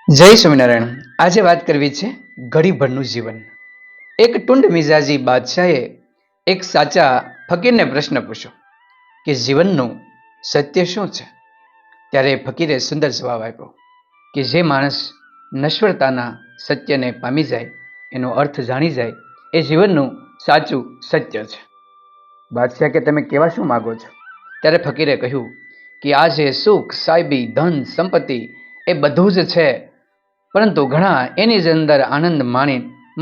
જય સ્વામિનારાયણ. આજે વાત કરવી છે ઘડીભરનું જીવન. એક ટુંડ મિજાજી બાદશાહે એક સાચા ફકીરને પ્રશ્ન પૂછ્યો કે જીવનનું સત્ય શું છે? ત્યારે ફકીરે સુંદર જવાબ આપ્યો કે જે માણસ નશ્વરતાના સત્યને પામી જાય, એનો અર્થ જાણી જાય, એ જીવનનું સાચું સત્ય છે. બાદશાહ કે તમે કેવા શું માગો છો? ત્યારે ફકીરે કહ્યું કે આ જે સુખ, સાહેબી, ધન, સંપત્તિ એ બધું જ છે, પરંતુ ઘણા એની જ અંદર આનંદ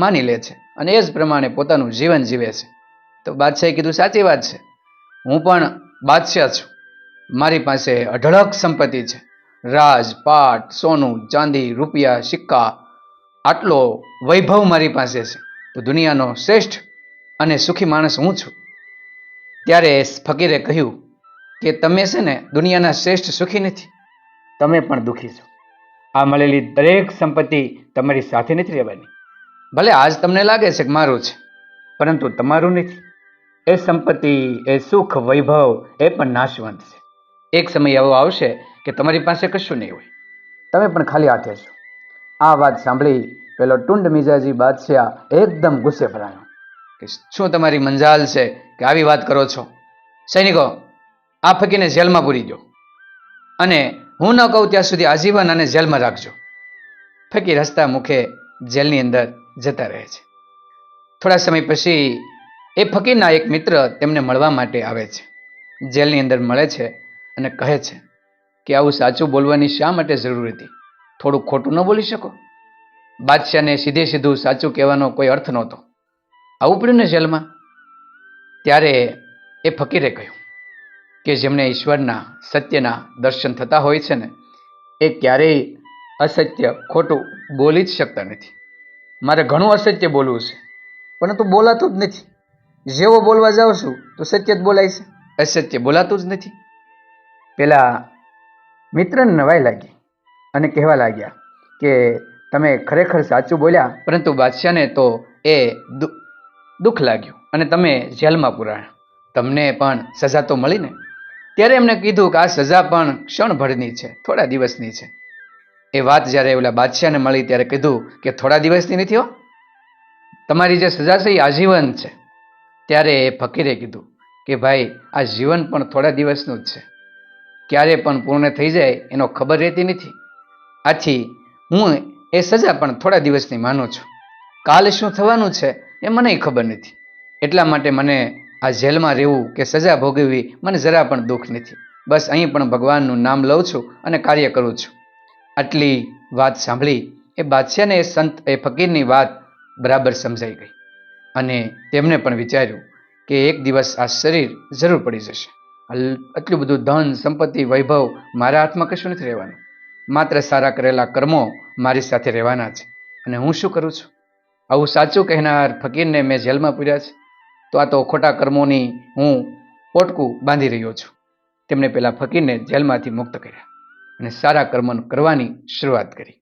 માની લે છે અને એ જ પ્રમાણે પોતાનું જીવન જીવે છે. તો બાદશાહે કીધું સાચી વાત છે, હું પણ બાદશાહ છું, મારી પાસે અઢળક સંપત્તિ છે, રાજ પાટ, સોનું ચાંદી, રૂપિયા, સિક્કા, આટલો વૈભવ મારી પાસે છે, તો દુનિયાનો શ્રેષ્ઠ અને સુખી માણસ હું છું. ત્યારે ફકીરે કહ્યું કે તમે છે ને દુનિયાના શ્રેષ્ઠ સુખી નથી, તમે પણ દુઃખી છો. આ મળેલી દરેક સંપત્તિ તમારી સાથે નથી રહેવાની. ભલે આજ તમને લાગે છે કે મારું છે, પરંતુ તમારું નથી. એ સંપત્તિ, એ સુખ, વૈભવ એ પણ નાશવંત છે. એક સમય એવો આવશે કે તમારી પાસે કશું નહીં હોય, તમે પણ ખાલી હાથે છો. આ વાત સાંભળી પેલો ટુંડ મિજાજી બાદશાહ એકદમ ગુસ્સે ભરાયો કે શું તમારી મંજાલ છે કે આવી વાત કરો છો? સૈનિકો, આ ફકીરને જેલમાં પૂરી દો અને હું ન કહું ત્યાં સુધી આજીવન આને જેલમાં રાખજો. ફકીર હસતા મુખે જેલની અંદર જતા રહે છે. થોડા સમય પછી એ ફકીરના એક મિત્ર તેમને મળવા માટે આવે છે. જેલની અંદર મળે છે અને કહે છે કે આવું સાચું બોલવાની શા માટે જરૂર હતી? થોડું ખોટું ન બોલી શકો? બાદશાહને સીધે સીધું સાચું કહેવાનો કોઈ અર્થ નહોતો. આવું પડ્યું ને જેલમાં. ત્યારે એ ફકીરે કહ્યું કે જેમને ઈશ્વરના સત્યના દર્શન થતા હોય છે ને, એ ક્યારેય અસત્ય ખોટું બોલી જ શકતા નથી. મારે ઘણું અસત્ય બોલવું છે, પરંતુ બોલાતું જ નથી. જેવો બોલવા જાઉં છું તો સત્ય જ બોલાય છે, અસત્ય બોલાતું જ નથી. પેલા મિત્રને નવાઈ લાગી અને કહેવા લાગ્યા કે તમે ખરેખર સાચું બોલ્યા, પરંતુ બાદશાહને તો એ દુઃખ લાગ્યું અને તમે જેલમાં પુરાયા. તમને પણ સજા તો મળી ને? ત્યારે એમને કીધું કે આ સજા પણ ક્ષણભરની છે, થોડા દિવસની છે. એ વાત જ્યારે ઓલા બાદશાહને મળી ત્યારે કીધું કે થોડા દિવસની નથી હો, તમારી જે સજા છે એ આજીવન છે. ત્યારે એ ફકીરે કીધું કે ભાઈ આ જીવન પણ થોડા દિવસનું જ છે, ક્યારે પણ પૂર્ણ થઈ જાય એનો ખબર રહેતી નથી. આથી હું એ સજા પણ થોડા દિવસની માનું છું. કાલે શું થવાનું છે એ મને ખબર નથી, એટલા માટે મને આ જેલમાં રહેવું કે સજા ભોગવવી મને જરા પણ દુઃખ નથી. બસ અહીં પણ ભગવાનનું નામ લઉં છું અને કાર્ય કરું છું. આટલી વાત સાંભળી એ બાદશાહને એ સંત એ ફકીરની વાત બરાબર સમજાઈ ગઈ અને તેમને પણ વિચાર્યું કે એક દિવસ આ શરીર જરૂર પડી જશે. આટલું બધું ધન સંપત્તિ વૈભવ મારા હાથમાં કશું નથી રહેવાનું, માત્ર સારા કરેલા કર્મો મારી સાથે રહેવાના છે. અને હું શું કરું છું? આવું સાચું કહેનાર ફકીરને મેં જેલમાં પૂર્યા છે, તો આ તો ખોટા કર્મોની હું પોટકું બાંધી રહ્યો છું. તેમણે પેલા ફકીરને જેલમાંથી મુક્ત કર્યા અને સારા કર્મ કરવાની શરૂઆત કરી.